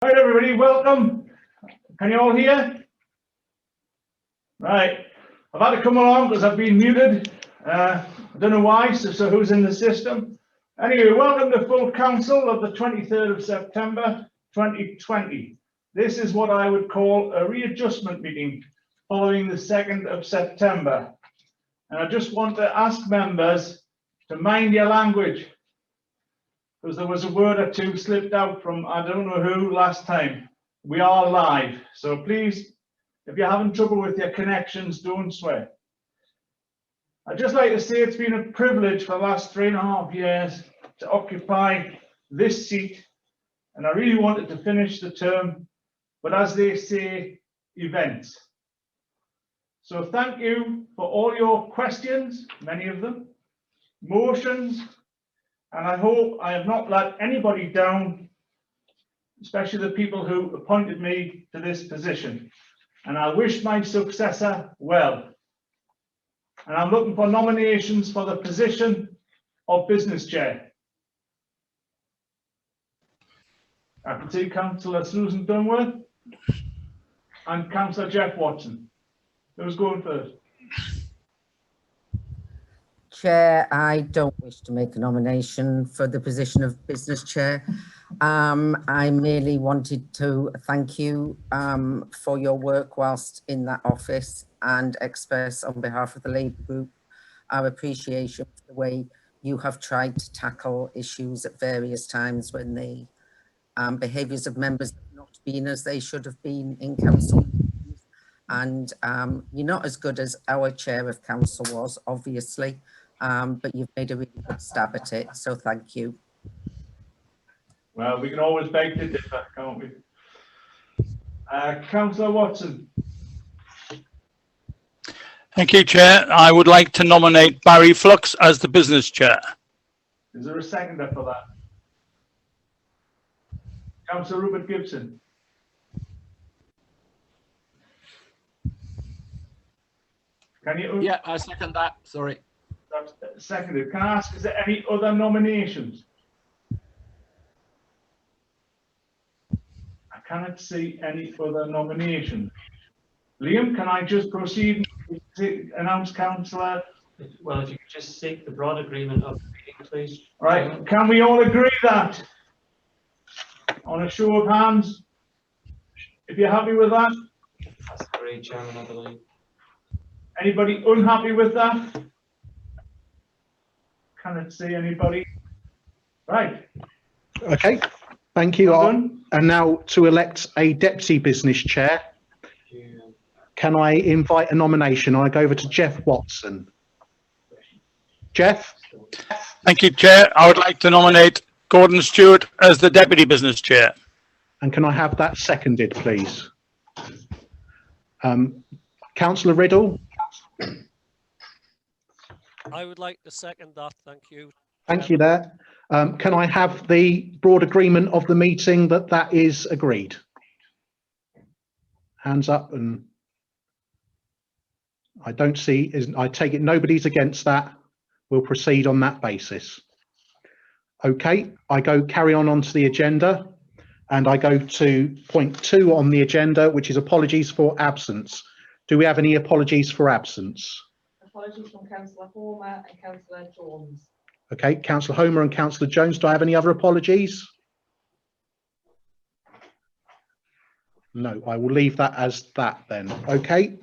Right, everybody, welcome. Can you all hear? Right, I've had to come along because I've been muted. I don't know why, so who's in the system? Anyway, welcome to full council of the 23rd of September 2020. This is what I would call a readjustment meeting following the 2nd of September. And I just want to ask members to mind your language, because there was a word or two slipped out from I don't know who last time. We are live, so please, if you're having trouble with your connections, don't sweat. I'd just like to say it's been a privilege for the last 3.5 years to occupy this seat, and I really wanted to finish the term, but as they say, events. So thank you for all your questions, many of them, motions, and I hope I have not let anybody down, especially the people who appointed me to this position. And I wish my successor well. And I'm looking for nominations for the position of business chair. I can see Councillor Susan Dunworth and Councillor Jeff Watson. Who's going first? Chair, I don't wish to make a nomination for the position of business chair. I merely wanted to thank you for your work whilst in that office and express on behalf of the Labour Group our appreciation for the way you have tried to tackle issues at various times when the behaviours of members have not been as they should have been in council. And you're not as good as our chair of council was, obviously, but you've made a really good stab at it, so thank you. Well, we can always beg to differ, can't we? Councillor Watson. Thank you, Chair. I would like to nominate Barry Flux as the business chair. Is there a seconder for that? Councillor Rupert Gibson. Can you? Yeah, I second that. Sorry. That's seconded. Can I ask, is there any other nominations? I cannot see any other nominations. Liam, can I just proceed to announce Councillor? Well, if you could just seek the broad agreement of the meeting, please. Right, can we all agree that? On a show of hands, if you're happy with that? That's agreed, Chairman, I believe. Anybody unhappy with that? Cannot see anybody. Right. Okay, thank you. Well done. And now to elect a deputy business chair. Can I invite a nomination? I go over to Jeff Watson. Jeff? Thank you, Chair. I would like to nominate Gordon Stewart as the deputy business chair. And can I have that seconded, please? Councillor Riddle? I would like to second that, thank you. Thank you there. Can I have the broad agreement of the meeting that that is agreed? Hands up, and I don't see, I take it nobody's against that. We'll proceed on that basis. Okay, I carry on onto the agenda, and I go to point 2 on the agenda, which is apologies for absence. Do we have any apologies for absence? Apologies from Councillor Homer and Councillor Jones. Okay, Councillor Homer and Councillor Jones. Do I have any other apologies? No, I will leave that as that then. Okay.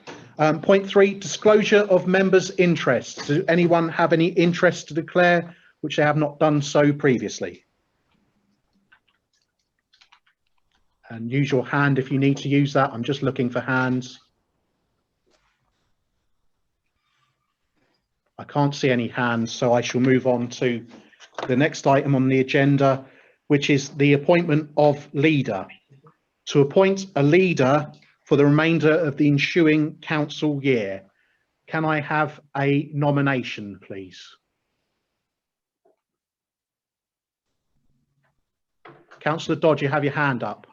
Point 3, disclosure of members' interests. Does anyone have any interest to declare which they have not done so previously? And use your hand if you need to use that. I'm just looking for hands. I can't see any hands, so I shall move on to the next item on the agenda, which is the appointment of leader. To appoint a leader for the remainder of the ensuing council year. Can I have a nomination, please? Councillor Dodge, you have your hand up.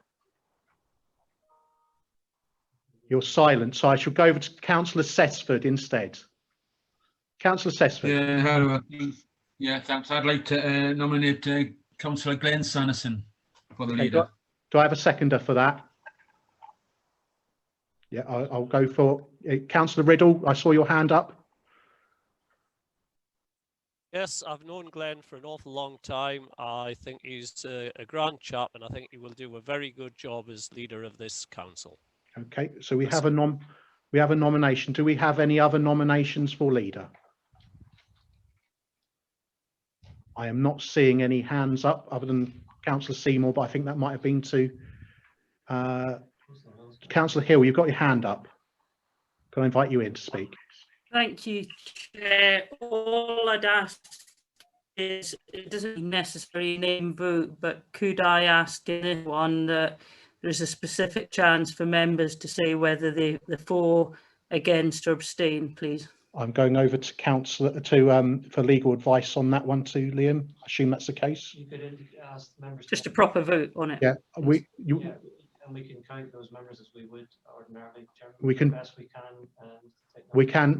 You're silent, so I shall go over to Councillor Sesford instead. Councillor Sesford. Yeah, hello. Yeah, thanks. I'd like to nominate Councillor Glenn Sanderson for the leader. Do I have a seconder for that? Yeah, I'll go for Councillor Riddle. I saw your hand up. Yes, I've known Glenn for an awful long time. I think he's a grand chap, and I think he will do a very good job as leader of this council. Okay, so we have a nomination. Do we have any other nominations for leader? I am not seeing any hands up other than Councillor Seymour, but I think that might have been to Councillor Hill. You've got your hand up. Can I invite you in to speak? Thank you, Chair. All I'd ask is, it doesn't necessarily name vote, but could I ask in this one that there's a specific chance for members to say whether they're for, against or abstain, please? I'm going over to Councillor for legal advice on that one too, Liam. I assume that's the case. You could ask the members. Just a proper vote on it. Yeah, Yeah, and we can count those members as we would ordinarily. Chairman. We can- Best we can.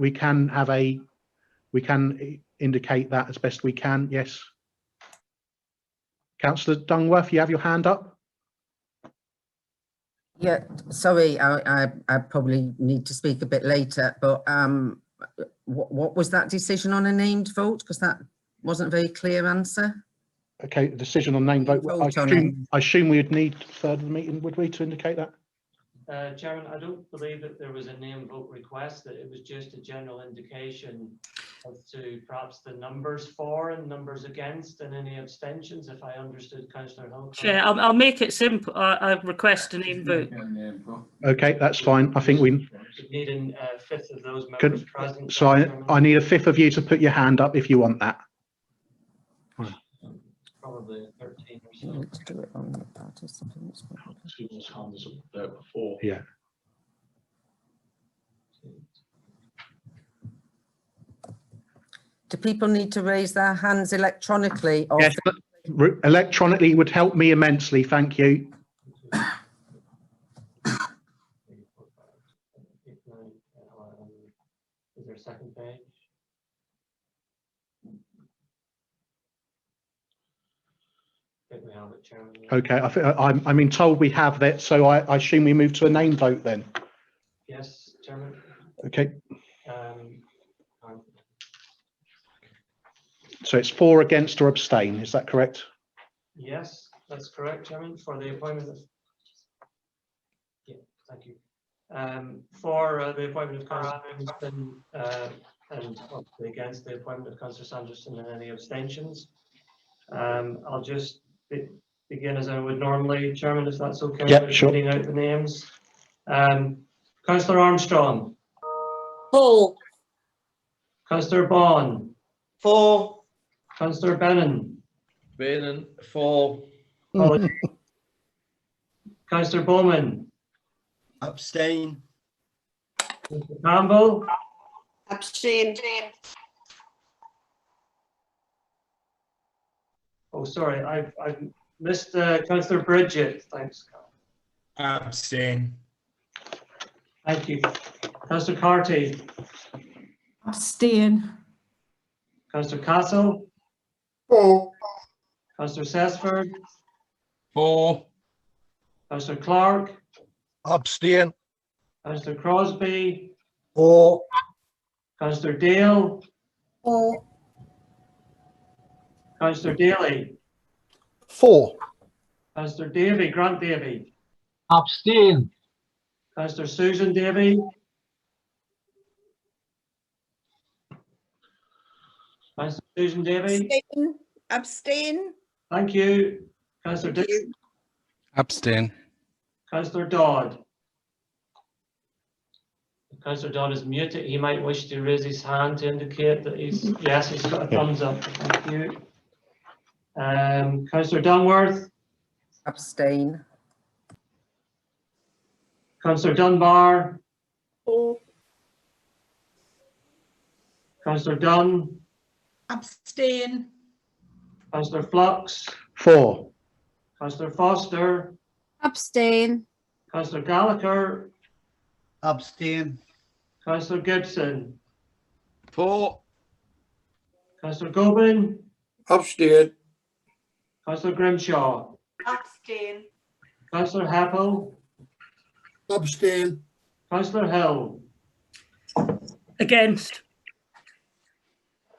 we can indicate that as best we can. Yes. Councillor Dungworth, you have your hand up. Yeah, sorry, I probably need to speak a bit later, but what was that decision on a named vote? Because that wasn't a very clear answer. Okay, decision on name vote. I assume we would need further meeting, would we, to indicate that? Chairman, I don't believe that there was a name vote request, that it was just a general indication as to perhaps the numbers for and numbers against and any abstentions, if I understood Councillor Hill. Chair, I'll make it simple. I request a name vote. Okay, that's fine. I think we Needing a fifth of those members present. so I need a fifth of you to put your hand up if you want that. Probably 13 or You so. need to do it on the participants. Yeah. Do people need to raise their hands electronically or Yes, but electronically would help me immensely. Thank you. Is there a second page? I think we have it, Chairman. Okay, I think I'm being told we have that, so I assume we move to a name vote then. Yes, Chairman. Okay, Um, so it's for, against, or abstain. Is that correct? Yes, that's correct, Chairman, for the appointment of. Yeah, thank you. For the appointment of Councillor Livingston, and obviously against the appointment of Councillor Sanderson and any abstentions. I'll just begin as I would normally, Chairman, if that's okay. Yeah, sure. Reading out the names. Councillor Armstrong. For. Councillor Bond. For. Councillor Bennon. Bennon, for. Councillor Bowman. Abstain. Mr. Campbell. Abstain. Oh, sorry, I've missed Councillor Bridget. Thanks. Abstain. Thank you. Councillor Carty. Abstain. Councillor Castle. For. Councillor Sesford. For. Councillor Clark. Abstain. Councillor Crosby. For. Councillor Dale. For. Councillor Daly. For. Councillor Davy, Grant Davy. Abstain. Councillor Susan Davy. Councillor Susan Davy. Abstain. Thank you. Councillor Dick. Abstain. Councillor Dodd. Councillor Dodd is muted. He might wish to raise his hand to indicate that he's, yes, he's got a thumbs up. Thank you. Councillor Dunworth. abstain? Councillor Dunbar. For. Councillor Dunn. Abstain. Councillor Flux. For. Councillor Foster. Abstain. Councillor Gallagher. Abstain. Councillor Gibson. For. Councillor Gobin. Abstain. Councillor Grimshaw. Abstain. Councillor Happel, Abstain. Councillor Hill, Against.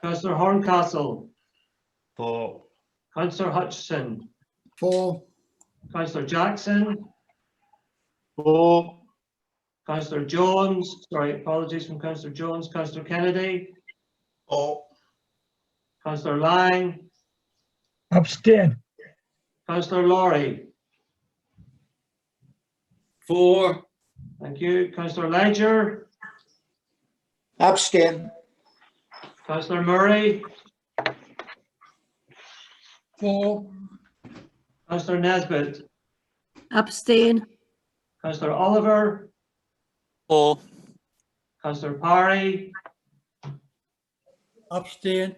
Councillor Horncastle, For. Councillor Hutchison, For. Councillor Jackson, For. Councillor Jones, sorry, apologies from Councillor Jones, Councillor Kennedy, For. Councillor Lang, Abstain. Councillor Laurie, For. thank you, Councillor Ledger, Abstain. Councillor Murray, For. Councillor Nesbitt, Abstain. Councillor Oliver, For. Councillor Parry, Abstain.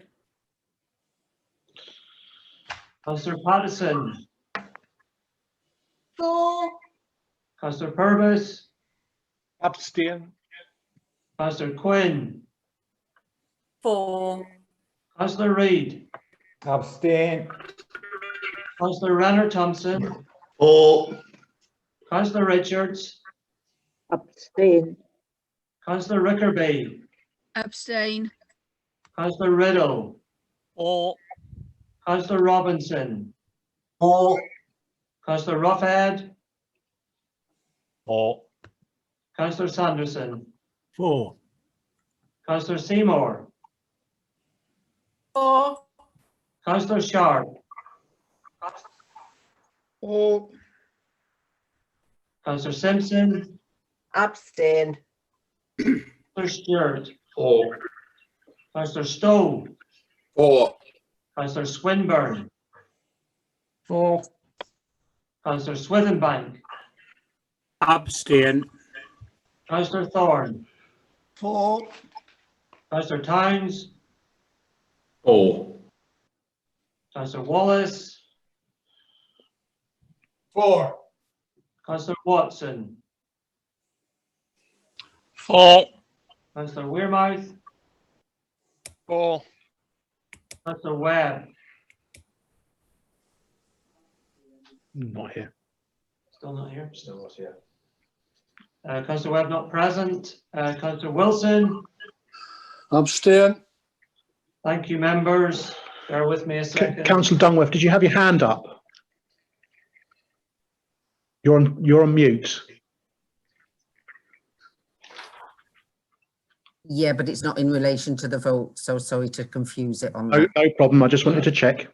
Councillor Pattison, For. Councillor Purvis, Abstain. Councillor Quinn, For. Councillor Reid, Abstain. Councillor Renner Thompson, For. Councillor Richards, Abstain. Councillor Rickerby, Abstain. Councillor Riddle, For. Councillor Robinson, For. Councillor Roughhead, For. Councillor Sanderson, For. Councillor Seymour, For. Councillor Sharp, For. Councillor Simpson, Abstain. Councillor Stewart, For. Councillor Stowe, For. Councillor Swinburne, For. Councillor Swithenbank, Abstain. Councillor Thorne, For. Councillor Towns, For. Councillor Wallace, For. Councillor Watson, For. Councillor Wearmouth, For. Councillor Webb, Not here. still not here. Still not here. Councillor Webb not present. Councillor Wilson, Abstain. thank you, members. Bear with me a second. Councillor Dungworth, did you have your hand up? You're on mute. Yeah, but it's not in relation to the vote, so sorry to confuse it on No, that. no problem. I just wanted to check.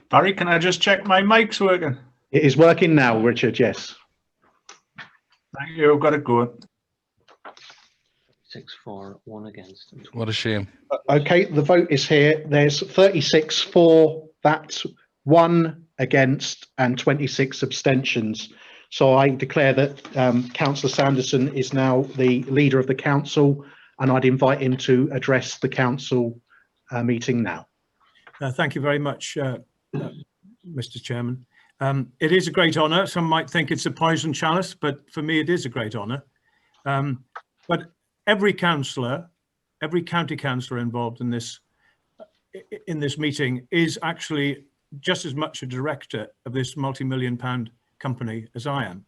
Barry, can I just check my mic's working? It is working now, Richard, yes. Thank you, got it going. 6 for, 1 against. What a shame. Okay, the vote is here. There's 36 for that, 1 against and 26 abstentions. So I declare that Councillor Sanderson is now the leader of the council, and I'd invite him to address the council meeting now. Thank you very much, Mr. Chairman. It is a great honour. Some might think it's a poison chalice, but for me it is a great honour. But every councillor, every county councillor involved in this meeting is actually just as much a director of this multi-million-pound company as I am.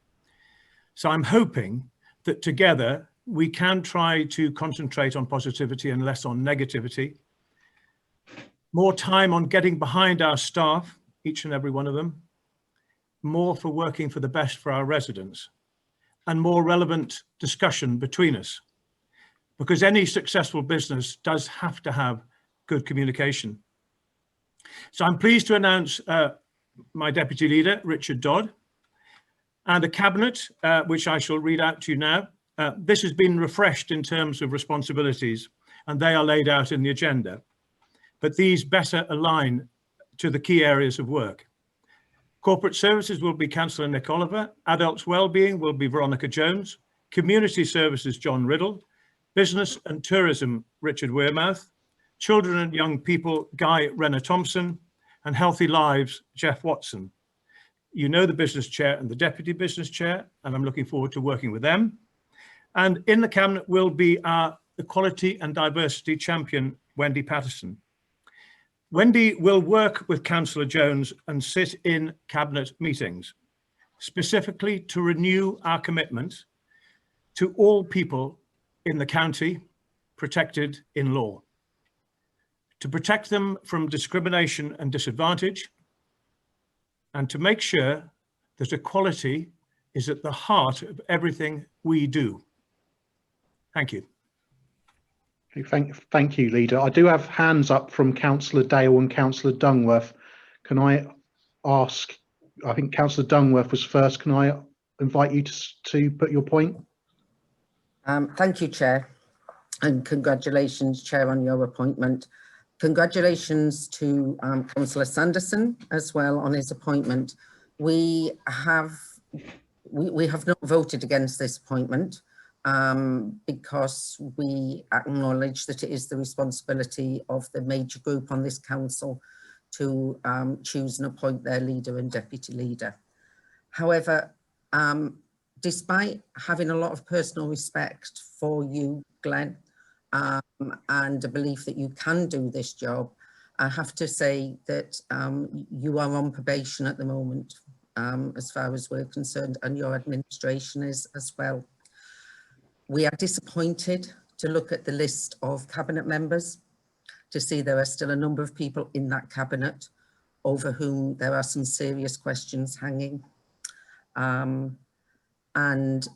So I'm hoping that together we can try to concentrate on positivity and less on negativity. More time on getting behind our staff, each and every one of them. More for working for the best for our residents. And more relevant discussion between us. Because any successful business does have to have good communication. So I'm pleased to announce my deputy leader, Richard Dodd, and a cabinet, which I shall read out to you now. This has been refreshed in terms of responsibilities, and they are laid out in the agenda. But these better align to the key areas of work. Corporate services will be Councillor Nick Oliver, adults wellbeing will be Veronica Jones, community services John Riddle, Business and Tourism, Richard Wearmouth. Children and Young People, Guy Renner-Thompson. And Healthy Lives, Jeff Watson. You know the business chair and the deputy business chair, and I'm looking forward to working with them. And in the cabinet will be our Equality and Diversity champion, Wendy Patterson. Wendy will work with Councillor Jones and sit in cabinet meetings, specifically to renew our commitment to all people in the county protected in law, to protect them from discrimination and disadvantage, and to make sure that equality is at the heart of everything we do. Thank you. Thank you, Leader. I do have hands up from Councillor Dale and Councillor Dungworth. Can I ask, I think Councillor Dungworth was first. Can I invite you to put your point? Thank you, Chair, and congratulations, Chair, on your appointment. Congratulations to Councillor Sanderson as well on his appointment. We have not voted against this appointment because we acknowledge that it is the responsibility of the major group on this council to choose and appoint their leader and deputy leader. However, despite having a lot of personal respect for you, Glenn, and a belief that you can do this job, I have to say that you are on probation at the moment, as far as we're concerned, and your administration is as well. We are disappointed to look at the list of cabinet members, to see there are still a number of people in that cabinet over whom there are some serious questions hanging. And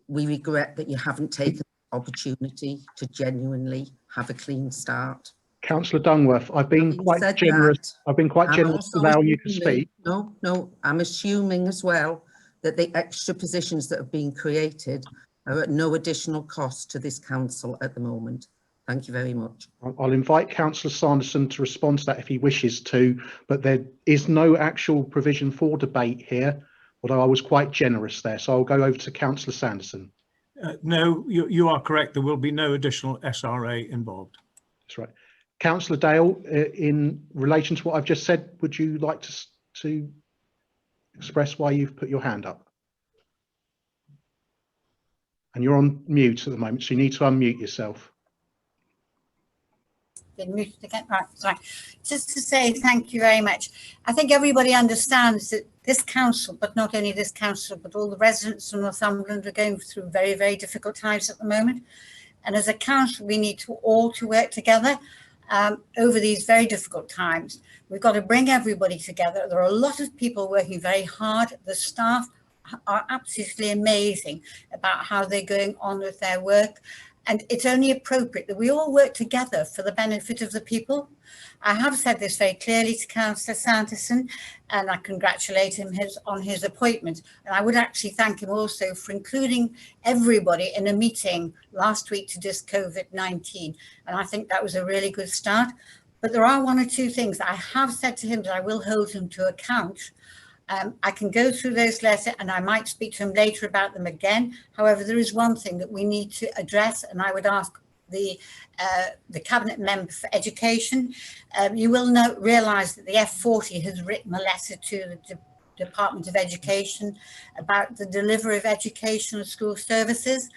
we regret that you haven't taken the opportunity to genuinely have a clean start. Councillor Dungworth, I've been quite generous. I've been quite generous allowing you to speak. No, I'm assuming as well that the extra positions that have been created are at no additional cost to this council at the moment. Thank you very much. I'll invite Councillor Sanderson to respond to that if he wishes to, but there is no actual provision for debate here, although I was quite generous there. So I'll go over to Councillor Sanderson. No, you are correct. There will be no additional SRA involved. That's right. Councillor Dale, in relation to what I've just said, would you like to express why you've put your hand up? And you're on mute at the moment, so you need to unmute yourself. Been muted again. Right, sorry. Just to say thank you very much. I think everybody understands that this council, but not only this council, but all the residents of Northumberland are going through very, very difficult times at the moment. And as a council, we need to all work together over these very difficult times. We've got to bring everybody together. There are a lot of people working very hard. The staff are absolutely amazing about how they're going on with their work. And it's only appropriate that we all work together for the benefit of the people. I have said this very clearly to Councillor Sanderson, and I congratulate him on his appointment. And I would actually thank him also for including everybody in a meeting last week to discuss COVID-19. And I think that was a really good start. But there are one or two things that I have said to him that I will hold him to account. I can go through those letters and I might speak to him later about them again. However, there is one thing that we need to address, and I would ask the Cabinet Member for Education. You will realise that the F40 has written a letter to the Department of Education about the delivery of educational school services,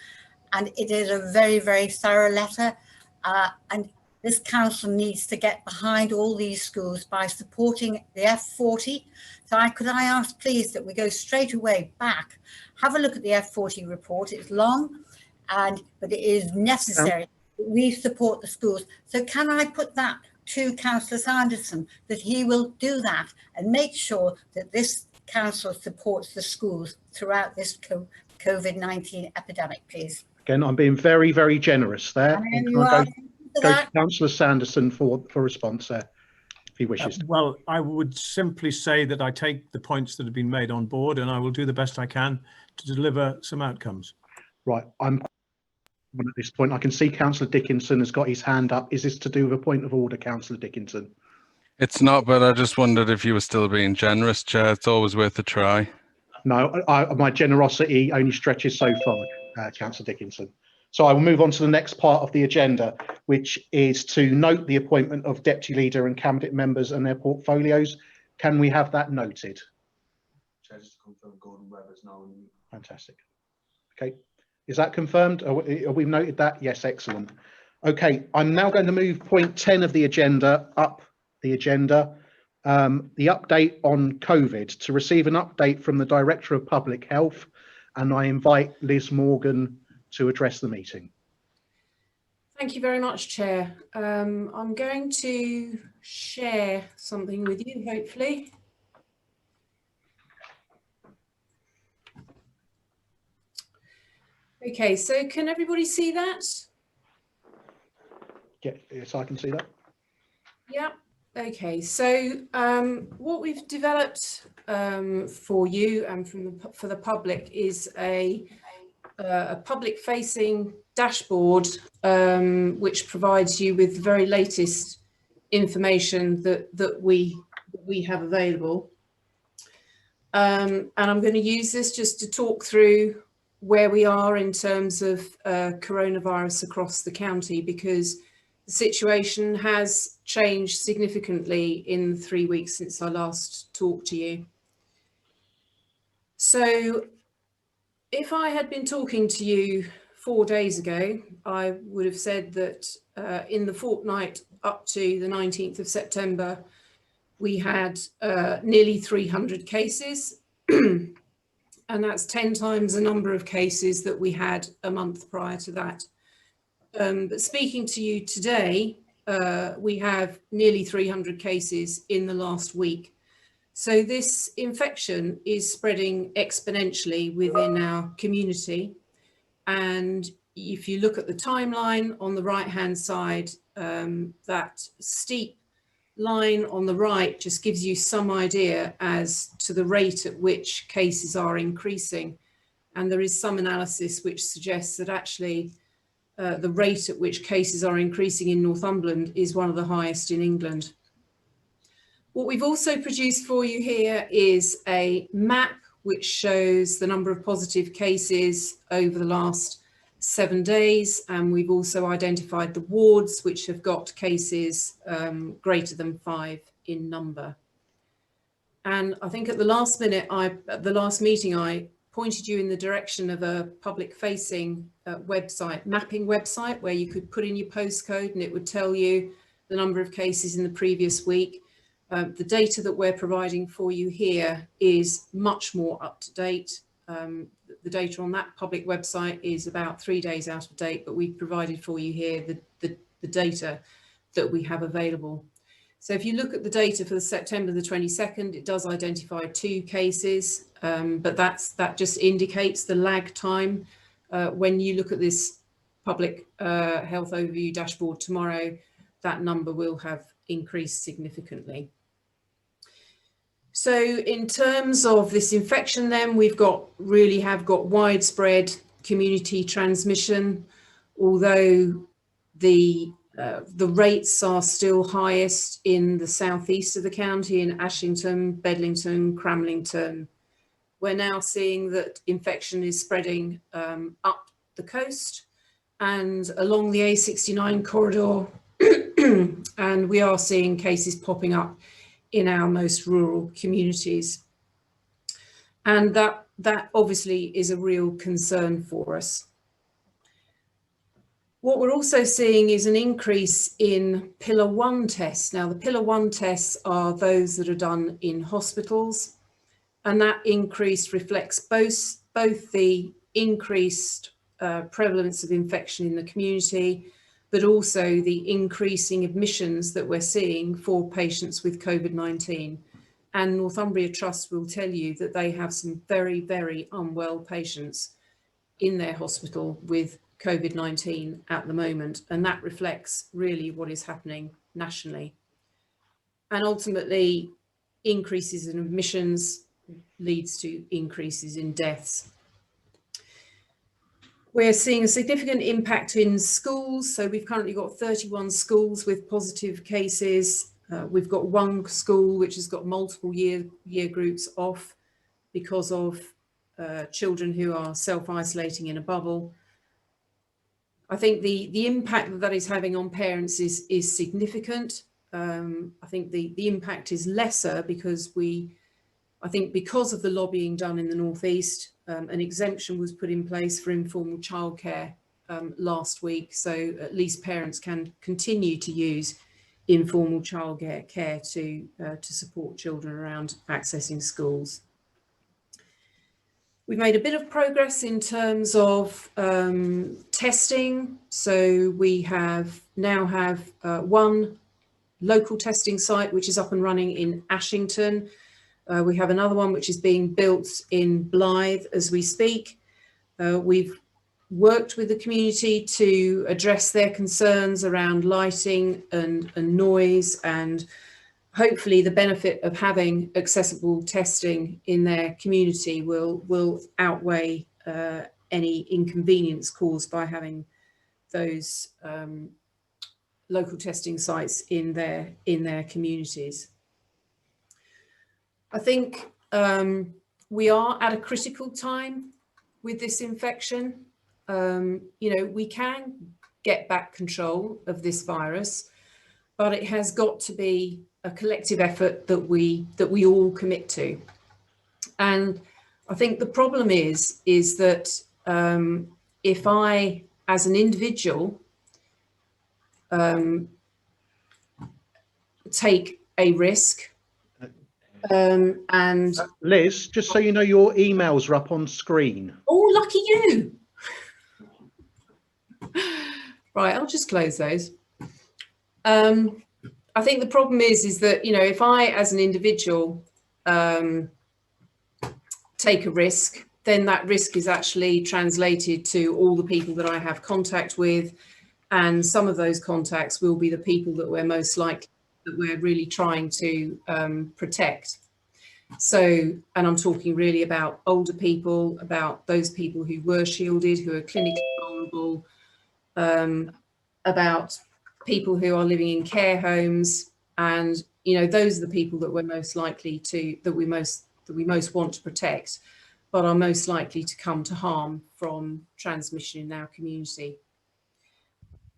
and it is a very, very thorough letter. And this council needs to get behind all these schools by supporting the F40. So could I ask, please, that we go straight away back, have a look at the F40 report. It's long, but it is necessary that we support the schools. So can I put that to Councillor Sanderson, that he will do that and make sure that this council supports the schools throughout this COVID-19 epidemic, please? Again, I'm being very, very generous there. Go to Councillor Sanderson for response there, if he wishes. Well, I would simply say that I take the points that have been made on board, and I will do the best I can to deliver some outcomes. Right, I'm at this point. I can see Councillor Dickinson has got his hand up. Is this to do with a point of order, Councillor Dickinson? It's not, but I just wondered if you were still being generous, Chair. It's always worth a try. No, my generosity only stretches so far, Councillor Dickinson. So I will move on to the next part of the agenda, which is to note the appointment of deputy leader and cabinet members and their portfolios. Can we have that noted? Just to confirm, Gordon Webber's now. Fantastic. Okay, is that confirmed? Are we noted that? Yes, excellent. Okay, I'm now going to move point 10 of the agenda up the agenda. The update on COVID, to receive an update from the Director of Public Health, and I invite Liz Morgan to address the meeting. Thank you very much, Chair. I'm going to share something with you, hopefully. Okay, so can everybody see that? Yeah, yes, I can see that. Yeah. Okay, so what we've developed for you and for the public is a public-facing dashboard which provides you with the very latest information that we have available. And I'm going to use this just to talk through where we are in terms of coronavirus across the county, because the situation has changed significantly in the 3 weeks since I last talked to you. So if I had been talking to you 4 days ago, I would have said that in the fortnight up to the 19th of September, we had nearly 300 cases. And that's 10 times the number of cases that we had a month prior to that. But speaking to you today, we have nearly 300 cases in the last week. So this infection is spreading exponentially within our community. And if you look at the timeline on the right-hand side, that steep line on the right just gives you some idea as to the rate at which cases are increasing. And there is some analysis which suggests that actually the rate at which cases are increasing in Northumberland is one of the highest in England. What we've also produced for you here is a map which shows the number of positive cases over the last 7 days, and we've also identified the wards which have got cases greater than 5 in number. And I think at the last minute, at the last meeting, I pointed you in the direction of a public-facing website, mapping website, where you could put in your postcode and it would tell you the number of cases in the previous week. The data that we're providing for you here is much more up to date. The data on that public website is about 3 days out of date, but we've provided for you here the data that we have available. So if you look at the data for the September the 22nd, it does identify 2 cases, but that just indicates the lag time. When you look at this public health overview dashboard tomorrow, that number will have increased significantly. So in terms of this infection then, we've really have got widespread community transmission, although the rates are still highest in the southeast of the county, in Ashington, Bedlington, Cramlington. We're now seeing that infection is spreading up the coast and along the A69 corridor, and we are seeing cases popping up in our most rural communities. And that obviously is a real concern for us. What we're also seeing is an increase in Pillar 1 tests. Now, the Pillar 1 tests are those that are done in hospitals, and that increase reflects both the increased prevalence of infection in the community, but also the increasing admissions that we're seeing for patients with COVID-19. And Northumbria Trust will tell you that they have some very, very unwell patients in their hospital with COVID-19 at the moment, and that reflects really what is happening nationally. And ultimately, increases in admissions leads to increases in deaths. We're seeing a significant impact in schools. So we've currently got 31 schools with positive cases. We've got one school which has got multiple year groups off because of children who are self-isolating in a bubble. I think the impact that is having on parents is significant. I think the impact is lesser because I think because of the lobbying done in the North East, an exemption was put in place for informal childcare last week, so at least parents can continue to use informal childcare to support children around accessing schools. We've made a bit of progress in terms of testing. So we now have one local testing site which is up and running in Ashington. We have another one which is being built in Blyth as we speak. We've worked with the community to address their concerns around lighting and noise, and hopefully the benefit of having accessible testing in their community will outweigh any inconvenience caused by having those local testing sites in their communities. I think we are at a critical time with this infection. We can get back control of this virus, but it has got to be a collective effort that we all commit to. And I think the problem is that if I, as an individual, take a risk, and Liz, just so you know, your emails are up on screen. oh, lucky you. Right, I'll just close those. I think the problem is that, if I, as an individual, take a risk, then that risk is actually translated to all the people that I have contact with. And some of those contacts will be the people that we're really trying to protect. So, and I'm talking really about older people, about those people who were shielded, who are clinically vulnerable, about people who are living in care homes, and those are the people that we're most likely to that we most want to protect, but are most likely to come to harm from transmission in our community.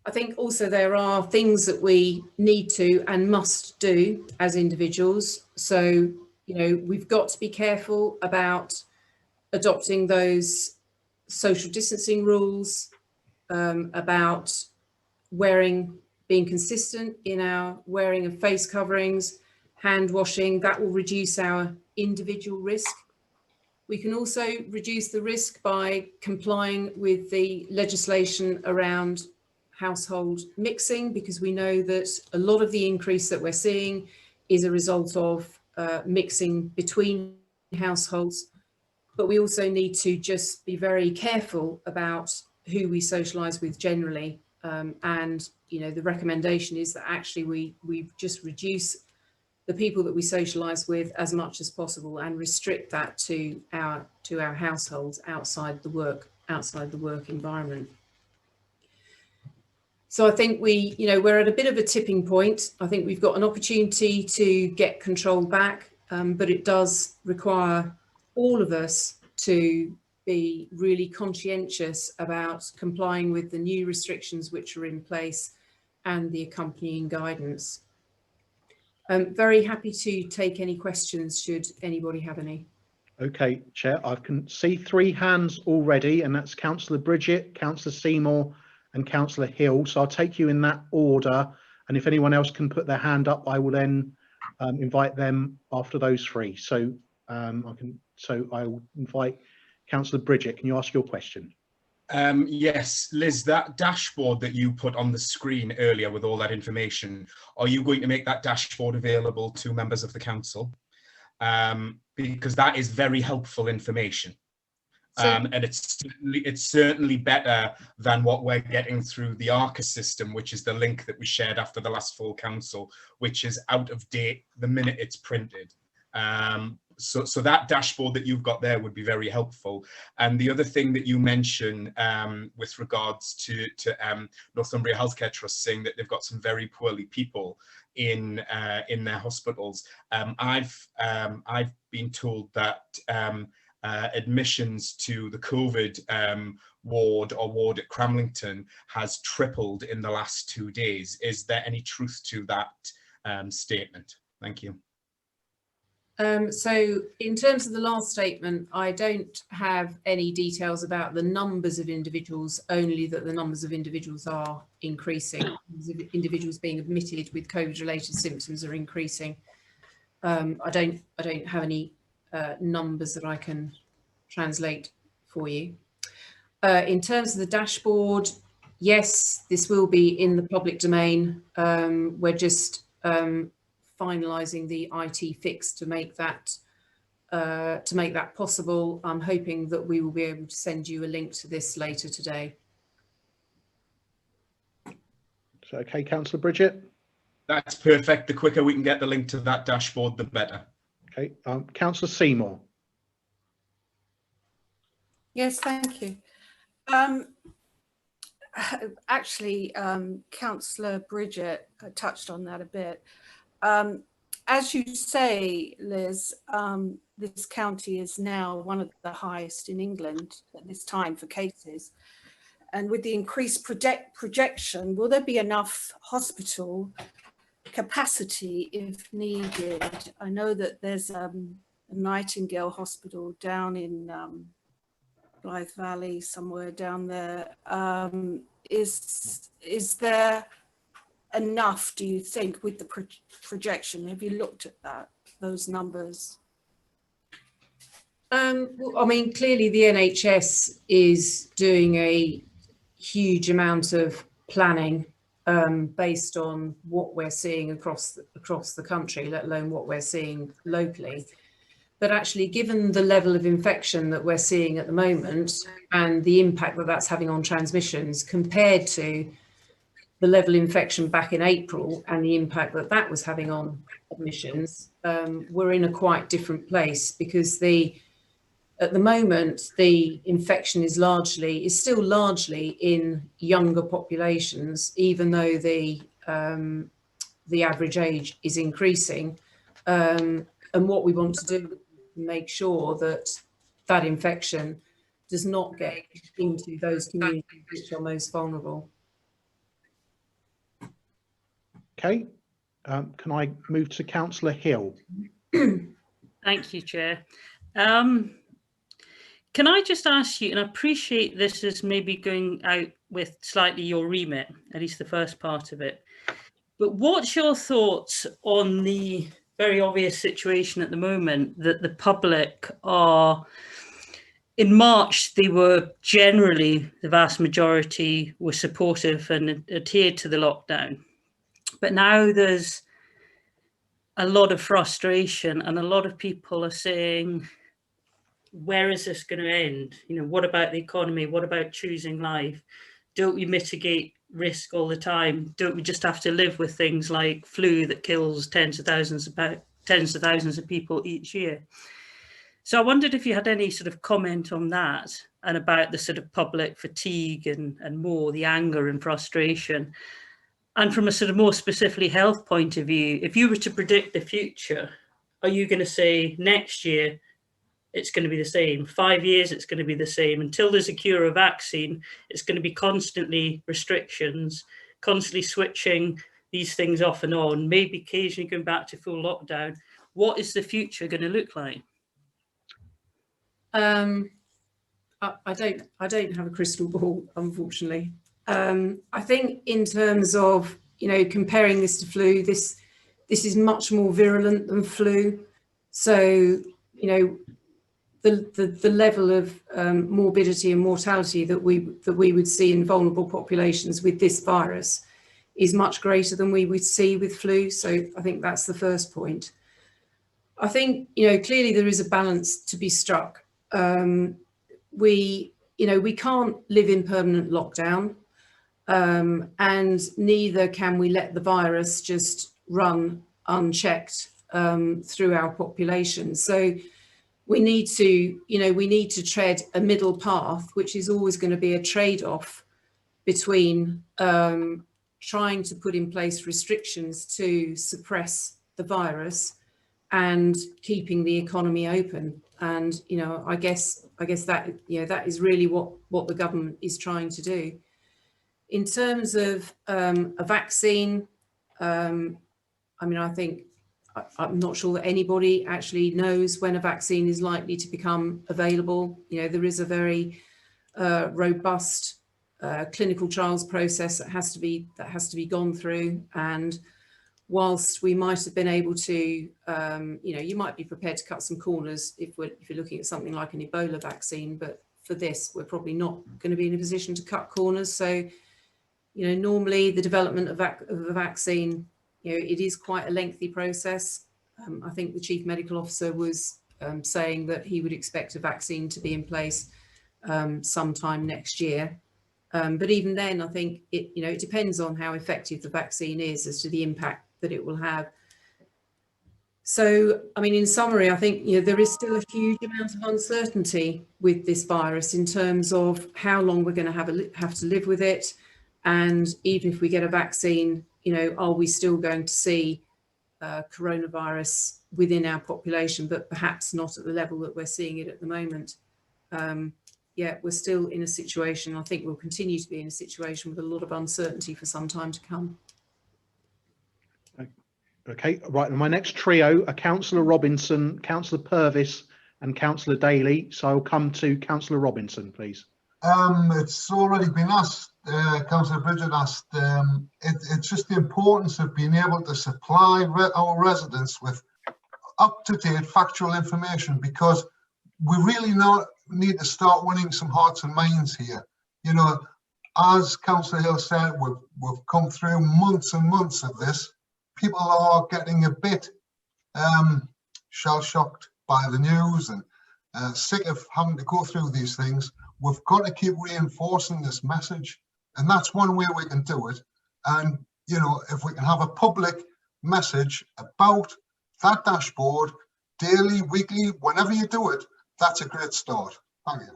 I think also there are things that we need to and must do as individuals. So we've got to be careful about adopting those social distancing rules, about being consistent in our wearing of face coverings, hand washing. That will reduce our individual risk. We can also reduce the risk by complying with the legislation around household mixing, because we know that a lot of the increase that we're seeing is a result of mixing between households. But we also need to just be very careful about who we socialise with generally. And the recommendation is that actually we just reduce the people that we socialise with as much as possible and restrict that to our households outside the work environment. So I think we're at a bit of a tipping point. I think we've got an opportunity to get control back, but it does require all of us to be really conscientious about complying with the new restrictions which are in place and the accompanying guidance. I'm very happy to take any questions should anybody have any. Okay, Chair, I can see 3 hands already, and that's Councillor Bridget, Councillor Seymour and Councillor Hill. So I'll take you in that order, and if anyone else can put their hand up, I will then invite them after those 3. So I will invite Councillor Bridget. Can you ask your question? Yes, Liz, that dashboard that you put on the screen earlier with all that information, are you going to make that dashboard available to members of the council? Because that is very helpful information. And it's certainly better than what we're getting through the ARCA system, which is the link that we shared after the last full council, which is out of date the minute it's printed. So that dashboard that you've got there would be very helpful. And the other thing that you mentioned with regards to Northumbria Healthcare Trust saying that they've got some very poorly people in their hospitals. I've been told that admissions to the COVID ward at Cramlington has tripled in the last 2 days. Is there any truth to that statement? Thank you. So in terms of the last statement, I don't have any details about the numbers of individuals, only that the numbers of individuals are increasing. Individuals being admitted with COVID-related symptoms are increasing. I don't have any numbers that I can translate for you. In terms of the dashboard, yes, this will be in the public domain. We're just finalising the IT fix to make that possible. I'm hoping that we will be able to send you a link to this later today. So, okay, Councillor Bridget. That's perfect. The quicker we can get the link to that dashboard, the better. Okay, Councillor Seymour. Yes, thank you. Actually, Councillor Bridget touched on that a bit. As you say, Liz, this county is now one of the highest in England at this time for cases. And with the increased projection, will there be enough hospital capacity if needed? I know that there's a Nightingale Hospital down in Blythe Valley, somewhere down there. Is there enough, do you think, with the projection? Have you looked at those numbers? Well, I mean, clearly the NHS is doing a huge amount of planning based on what we're seeing across the country, let alone what we're seeing locally. But actually, given the level of infection that we're seeing at the moment and the impact that that's having on transmissions compared to the level of infection back in April and the impact that that was having on admissions, we're in a quite different place, because at the moment, the infection is still largely in younger populations, even though the average age is increasing. And what we want to do is make sure that that infection does not get into those communities which are most vulnerable. Okay, can I move to Councillor Hill? Thank you, Chair. Can I just ask you, and I appreciate this is maybe going out with slightly your remit, at least the first part of it, but what's your thoughts on the very obvious situation at the moment that the public are, in March, they were generally, the vast majority were supportive and adhered to the lockdown. But now there's a lot of frustration and a lot of people are saying, where is this going to end? You know, what about the economy? What about choosing life? Don't we mitigate risk all the time? Don't we just have to live with things like flu that kills tens of thousands of people each year? So I wondered if you had any sort of comment on that and about the sort of public fatigue and more the anger and frustration. And from a sort of more specifically health point of view, if you were to predict the future, are you going to say next year it's going to be the same, 5 years it's going to be the same, until there's a cure or vaccine, it's going to be constantly restrictions, constantly switching these things off and on, maybe occasionally going back to full lockdown? What is the future going to look like? I don't have a crystal ball, unfortunately. I think in terms of, you know, comparing this to flu, this is much more virulent than flu. So, you know, the level of morbidity and mortality that we would see in vulnerable populations with this virus is much greater than we would see with flu. So I think that's the first point. I think, you know, clearly there is a balance to be struck. We can't live in permanent lockdown, and neither can we let the virus just run unchecked through our population. So we need to tread a middle path, which is always going to be a trade-off between trying to put in place restrictions to suppress the virus and keeping the economy open. And, you know, I guess that, you know, that is really what the government is trying to do. In terms of a vaccine, I mean, I think I'm not sure that anybody actually knows when a vaccine is likely to become available. You know, there is a very robust clinical trials process that has to be gone through. And whilst we might have been able to, you know, you might be prepared to cut some corners if you're looking at something like an Ebola vaccine, but for this, we're probably not going to be in a position to cut corners. So, you know, normally the development of a vaccine, you know, it is quite a lengthy process. I think the Chief Medical Officer was saying that he would expect a vaccine to be in place sometime next year. But even then, I think it depends on how effective the vaccine is as to the impact that it will have. So, I mean, in summary, I think, you know, there is still a huge amount of uncertainty with this virus in terms of how long we're going to have to live with it. And even if we get a vaccine, you know, are we still going to see coronavirus within our population, but perhaps not at the level that we're seeing it at the moment? Yeah, we're still in a situation, I think we'll continue to be in a situation with a lot of uncertainty for some time to come. Okay, right. And my next trio are Councillor Robinson, Councillor Purvis and Councillor Daly. So I'll come to Councillor Robinson, please. It's already been asked, Councillor Bridget asked, it's just the importance of being able to supply our residents with up-to-date factual information, because we really need to start winning some hearts and minds here. You know, as Councillor Hill said, we've come through months and months of this. People are getting a bit shell-shocked by the news and sick of having to go through these things. We've got to keep reinforcing this message, and that's one way we can do it. And, you know, if we can have a public message about that dashboard, daily, weekly, whenever you do it, that's a great start. Thank you.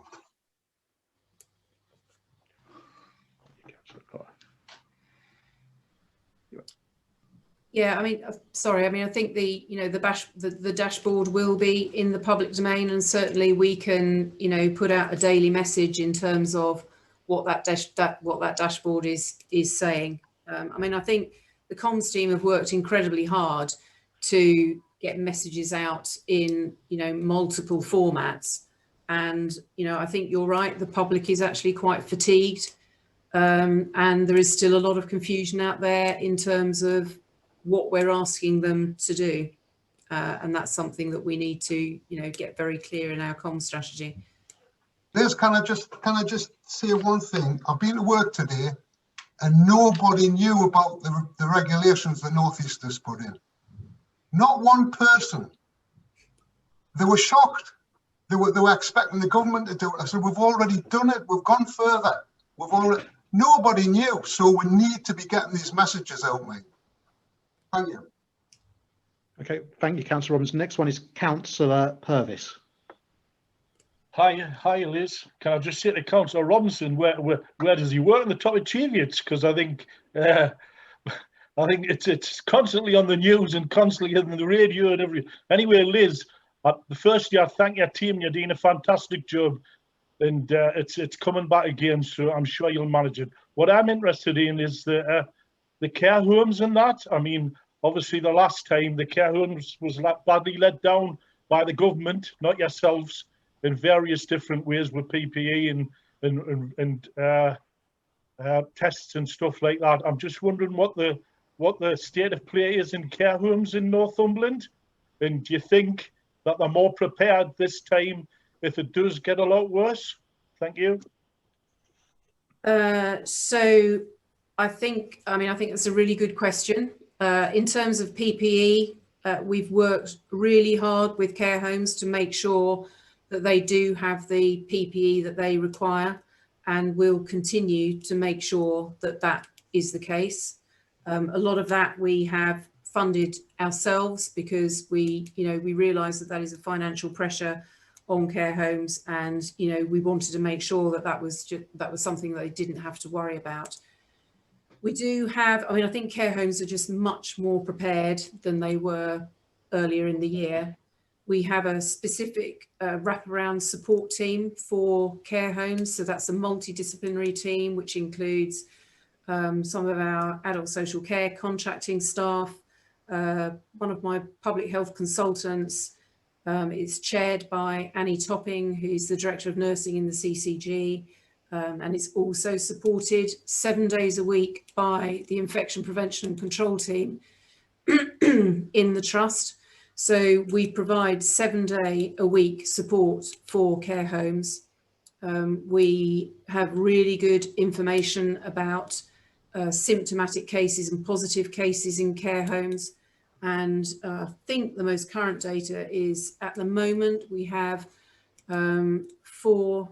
Yeah, I mean, sorry, I mean, I think the dashboard will be in the public domain, and certainly we can, you know, put out a daily message in terms of what that dashboard is saying. I mean, I think the comms team have worked incredibly hard to get messages out in, you know, multiple formats. And, you know, I think you're right, the public is actually quite fatigued. And there is still a lot of confusion out there in terms of what we're asking them to do. And that's something that we need to, you know, get very clear in our comms strategy. Liz, can I just say one thing? I've been to work today and nobody knew about the regulations that North East has put in. Not one person. They were shocked. They were expecting the government to do it. I said, we've already done it. We've gone further. Nobody knew. So we need to be getting these messages out, mate. Thank you. Okay, thank you, Councillor Robinson. Next one is Councillor Purvis. Hi, Liz. Can I just say to Councillor Robinson, where does he work in the top of Cheviots? Because I think it's constantly on the news and constantly on the radio and everything. Anyway, Liz, the first year, I thank your team. You're doing a fantastic job, and it's coming back again. So I'm sure you'll manage it. What I'm interested in is the care homes and that. I mean, obviously the last time the care homes was badly let down by the government, not yourselves, in various different ways with PPE and tests and stuff like that. I'm just wondering what the state of play is in care homes in Northumberland, and do you think that they're more prepared this time if it does get a lot worse? Thank you. So I think that's a really good question. In terms of PPE, we've worked really hard with care homes to make sure that they do have the PPE that they require, and we'll continue to make sure that that is the case. A lot of that we have funded ourselves because we realise that is a financial pressure on care homes, and we wanted to make sure that that was something that they didn't have to worry about. We do have, I think care homes are just much more prepared than they were earlier in the year, we have a specific wraparound support team for care homes. So that's a multidisciplinary team, which includes some of our adult social care contracting staff. One of my public health consultants is chaired by Annie Topping, who's the Director of Nursing in the CCG, and it's also supported 7 days a week by the Infection Prevention and Control team in the Trust. So we provide 7 day a week support for care homes. We have really good information about symptomatic cases and positive cases in care homes. And I think the most current data is, at the moment, we have 4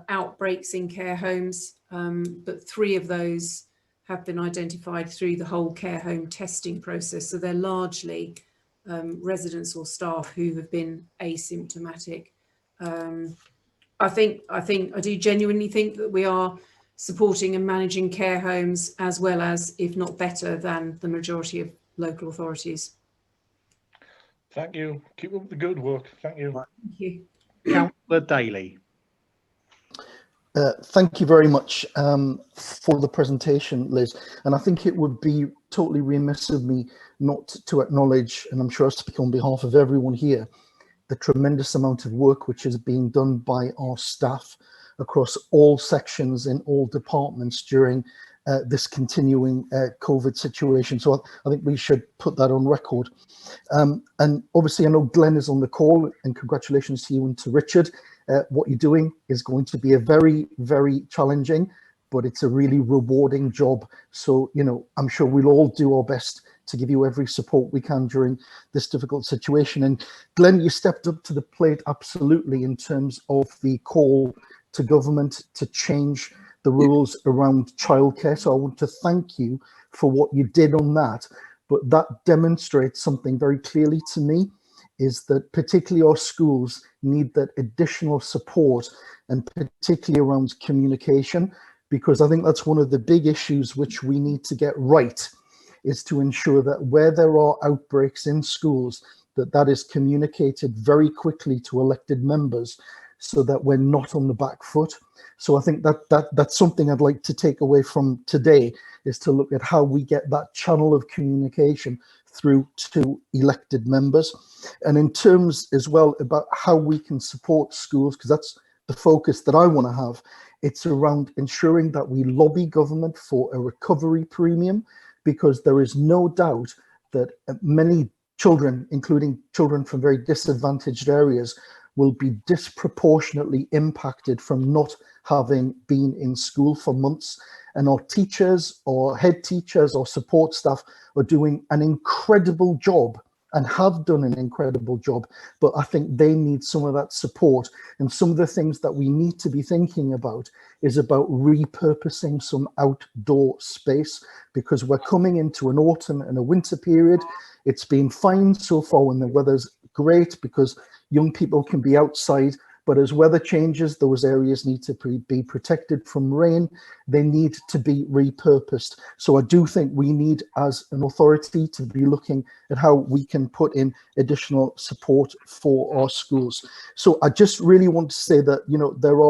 outbreaks in care homes, but 3 of those have been identified through the whole care home testing process. So they're largely residents or staff who have been asymptomatic. I do genuinely think that we are supporting and managing care homes as well as, if not better than, the majority of local authorities. Thank you. Keep up the good work. Thank you. Thank you. Councillor Daly. Thank you very much for the presentation, Liz. And I think it would be totally remiss of me not to acknowledge, and I'm sure I speak on behalf of everyone here, the tremendous amount of work which is being done by our staff across all sections in all departments during this continuing COVID situation. So I think we should put that on record. And obviously I know Glenn is on the call, and congratulations to you and to Richard. What you're doing is going to be a very, very challenging, but it's a really rewarding job. So, you know, I'm sure we'll all do our best to give you every support we can during this difficult situation. And Glenn, you stepped up to the plate absolutely in terms of the call to government to change the rules around childcare. So I want to thank you for what you did on that. But that demonstrates something very clearly to me, is that particularly our schools need that additional support, and particularly around communication, because I think that's one of the big issues which we need to get right, is to ensure that where there are outbreaks in schools, that is communicated very quickly to elected members so that we're not on the back foot. So I think that's something I'd like to take away from today, is to look at how we get that channel of communication through to elected members. And in terms as well about how we can support schools, because that's the focus that I want to have, it's around ensuring that we lobby government for a recovery premium, because there is no doubt that many children, including children from very disadvantaged areas, will be disproportionately impacted from not having been in school for months. And our teachers or head teachers or support staff are doing an incredible job and have done an incredible job, but I think they need some of that support. And some of the things that we need to be thinking about is about repurposing some outdoor space, because we're coming into an autumn and a winter period. It's been fine so far when the weather's great, because young people can be outside, but as weather changes, those areas need to be protected from rain. They need to be repurposed. So I do think we need, as an authority, to be looking at how we can put in additional support for our schools. So I just really want to say that, you know, there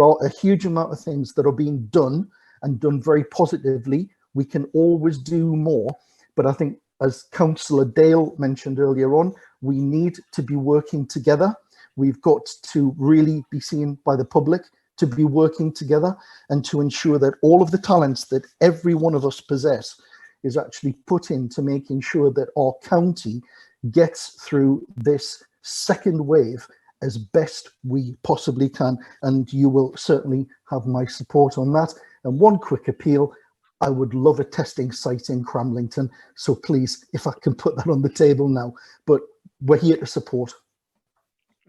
are a huge amount of things that are being done, and done very positively. We can always do more, but I think, as Councillor Dale mentioned earlier on, we need to be working together. We've got to really be seen by the public to be working together, and to ensure that all of the talents that every one of us possess is actually put into making sure that our county gets through this second wave as best we possibly can. And you will certainly have my support on that. And one quick appeal: I would love a testing site in Cramlington. So please, if I can put that on the table now, but we're here to support.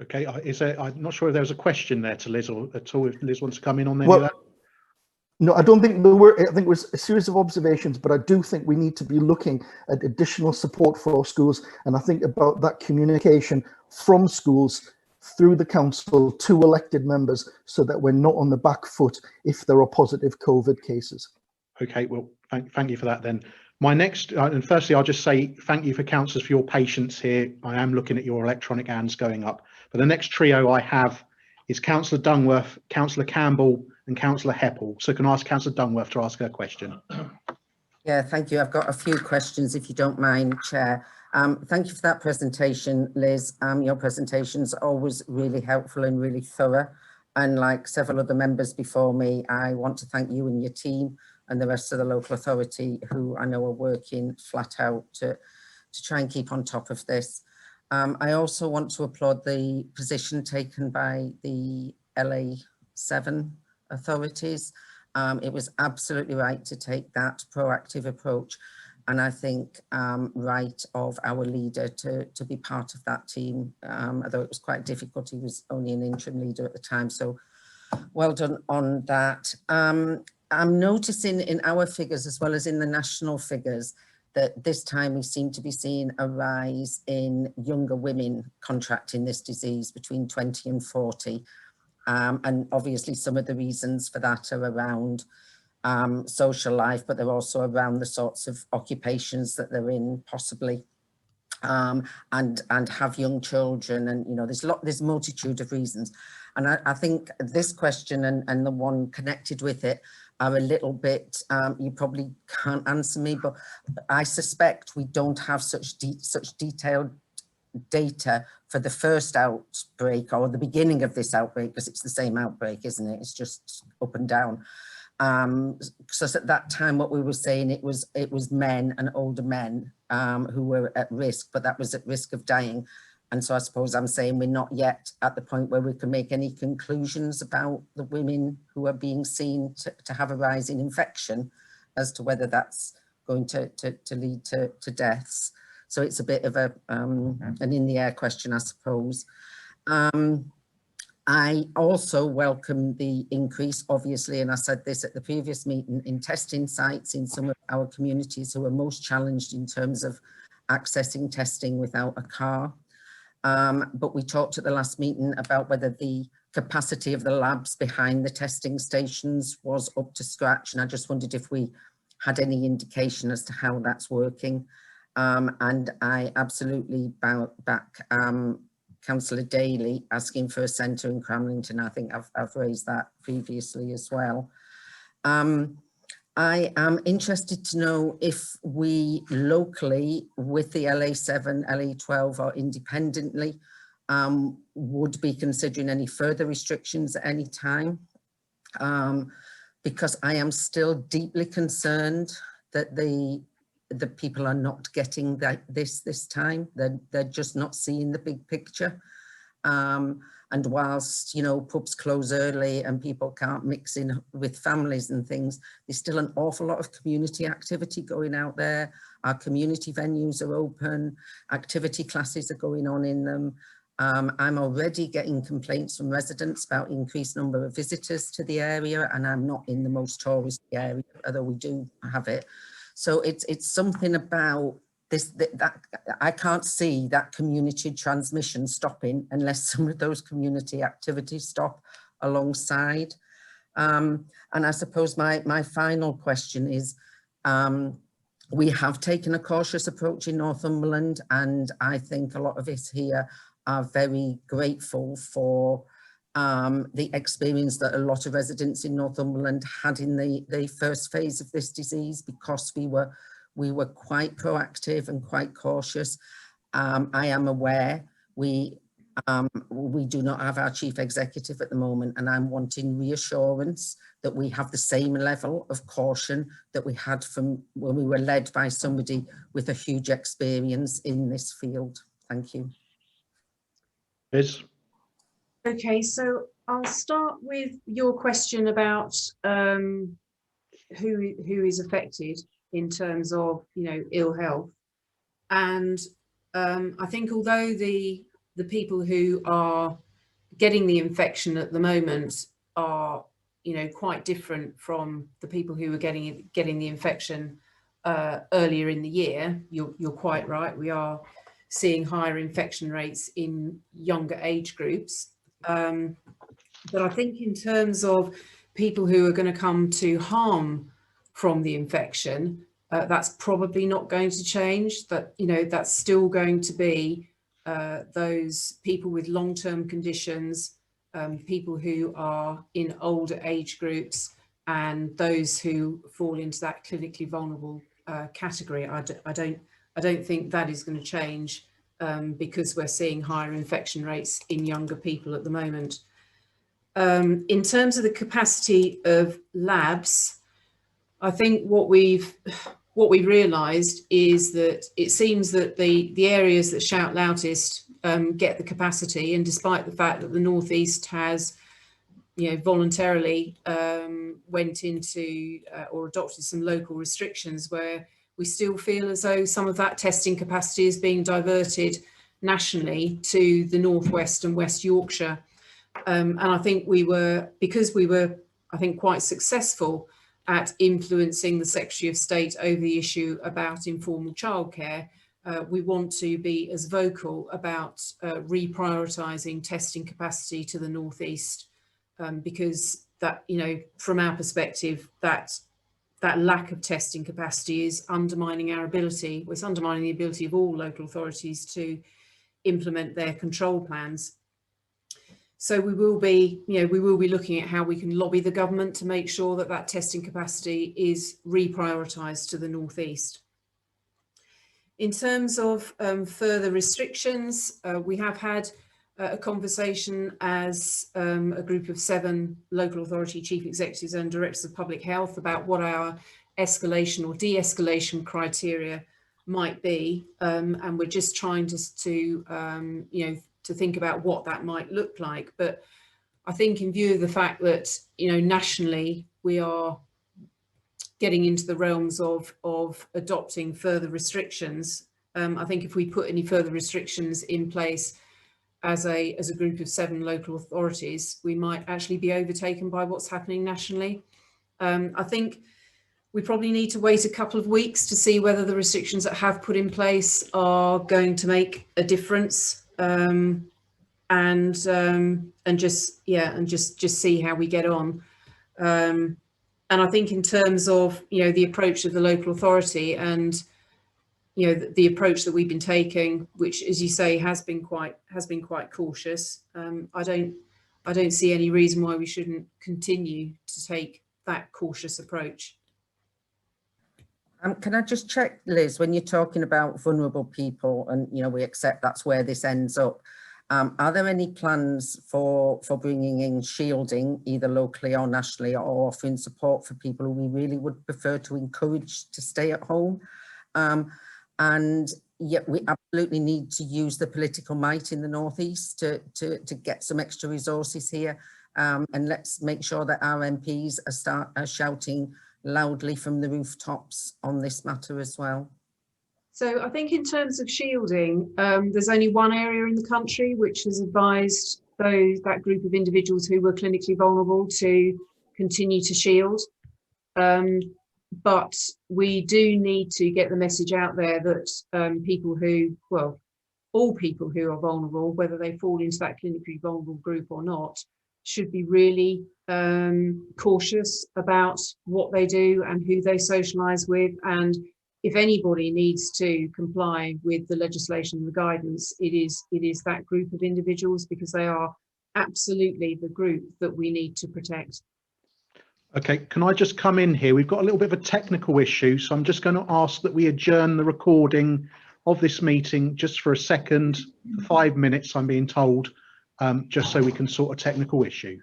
Okay, I'm not sure if there was a question there to Liz or at all, if Liz wants to come in on any Well, of that. no, I don't think there were. I think it was a series of observations, but I do think we need to be looking at additional support for our schools. And I think about that communication from schools through the council to elected members, so that we're not on the back foot if there are positive COVID cases. Okay, well, thank you for that then. My next, and firstly, I'll just say thank you for councillors for your patience here. I am looking at your electronic hands going up. But the next trio I have is Councillor Dungworth, Councillor Campbell and Councillor Heppel. So can I ask Councillor Dungworth to ask her question? Yeah, thank you. I've got a few questions, if you don't mind, Chair. Thank you for that presentation, Liz. Your presentation's always really helpful and really thorough. And like several other members before me, I want to thank you and your team and the rest of the local authority who I know are working flat out to try and keep on top of this. I also want to applaud the position taken by the LA7 authorities. It was absolutely right to take that proactive approach. And I think right of our leader to be part of that team, although it was quite difficult. He was only an interim leader at the time. So well done on that. I'm noticing in our figures as well as in the national figures that this time we seem to be seeing a rise in younger women contracting this disease between 20 and 40. And obviously some of the reasons for that are around social life, but they're also around the sorts of occupations that they're in possibly, and have young children. And, you know, there's multitude of reasons. And I think this question and the one connected with it are a little bit, you probably can't answer me, but I suspect we don't have such detailed data for the first outbreak or the beginning of this outbreak, because it's the same outbreak, isn't it? It's just up and down. So at that time, what we were saying, it was men and older men who were at risk, but that was at risk of dying. And so I suppose I'm saying we're not yet at the point where we can make any conclusions about the women who are being seen to have a rise in infection as to whether that's going to lead to deaths. So it's a bit of an in the air question, I suppose. I also welcome the increase, obviously, and I said this at the previous meeting, in testing sites in some of our communities who are most challenged in terms of accessing testing without a car. But we talked at the last meeting about whether the capacity of the labs behind the testing stations was up to scratch. And I just wondered if we had any indication as to how that's working. And I absolutely back Councillor Daly asking for a centre in Cramlington. I think I've raised that previously as well. I am interested to know if we locally with the LA7, LA12 or independently would be considering any further restrictions at any time, because I am still deeply concerned that the people are not getting this time. They're just not seeing the big picture. And whilst, you know, pubs close early and people can't mix in with families and things, there's still an awful lot of community activity going out there. Our community venues are open, activity classes are going on in them. I'm already getting complaints from residents about increased number of visitors to the area, and I'm not in the most touristy area, although we do have it. So it's something about this, that I can't see that community transmission stopping unless some of those community activities stop alongside. And I suppose my final question is, we have taken a cautious approach in Northumberland, and I think a lot of us here are very grateful for the experience that a lot of residents in Northumberland had in the first phase of this disease, because we were quite proactive and quite cautious. I am aware we do not have our chief executive at the moment, and I'm wanting reassurance that we have the same level of caution that we had from when we were led by somebody with a huge experience in this field. Thank you. Liz? Okay, so I'll start with your question about who is affected in terms of, you know, ill health. And I think although the people who are getting the infection at the moment are, you know, quite different from the people who were getting the infection earlier in the year, you're quite right. We are seeing higher infection rates in younger age groups. But I think in terms of people who are going to come to harm from the infection, That's probably not going to change. That, you know, that's still going to be those people with long-term conditions, people who are in older age groups, and those who fall into that clinically vulnerable category. I don't think that is going to change because we're seeing higher infection rates in younger people at the moment. In terms of the capacity of labs, I think what we've realised is that it seems that the areas that shout loudest get the capacity, and despite the fact that the North East has, you know, voluntarily went into or adopted some local restrictions, where we still feel as though some of that testing capacity is being diverted nationally to the North West and West Yorkshire. And I think because we were, I think, quite successful at influencing the Secretary of State over the issue about informal childcare, we want to be as vocal about reprioritising testing capacity to the North East, because that, you know, from our perspective, that lack of testing capacity is undermining our ability. Well, it's undermining the ability of all local authorities to implement their control plans. So we will be, you know, we will be looking at how we can lobby the government to make sure that that testing capacity is reprioritised to the North East. In terms of further restrictions, we have had a conversation as a group of 7 local authority chief executives and directors of public health about what our escalation or de-escalation criteria might be, and we're just trying to you know, to think about what that might look like. But I think in view of the fact that, you know, nationally we are getting into the realms of adopting further restrictions, I think if we put any further restrictions in place as a group of 7 local authorities, we might actually be overtaken by what's happening nationally. I think we probably need to wait a couple of weeks to see whether the restrictions that have put in place are going to make a difference, and just see how we get on. And I think in terms of, you know, the approach of the local authority and, you know, the approach that we've been taking, which, as you say, has been quite cautious. I don't see any reason why we shouldn't continue to take that cautious approach. Can I just check, Liz, when you're talking about vulnerable people, and, you know, we accept that's where this ends up, are there any plans for bringing in shielding, either locally or nationally, or offering support for people who we really would prefer to encourage to stay at home? And yet we absolutely need to use the political might in the North East to get some extra resources here. And let's make sure that our MPs are shouting loudly from the rooftops on this matter as well. So I think in terms of shielding, there's only one area in the country which has advised that group of individuals who were clinically vulnerable to continue to shield. But we do need to get the message out there that people who, well, all people who are vulnerable, whether they fall into that clinically vulnerable group or not, should be really cautious about what they do and who they socialise with. And if anybody needs to comply with the legislation and the guidance, it is that group of individuals, because they are absolutely the group that we need to protect. Okay, can I just come in here? We've got a little bit of a technical issue, so I'm just going to ask that we adjourn the recording of this meeting just for a second, 5 minutes, I'm being told, just so we can sort a technical issue.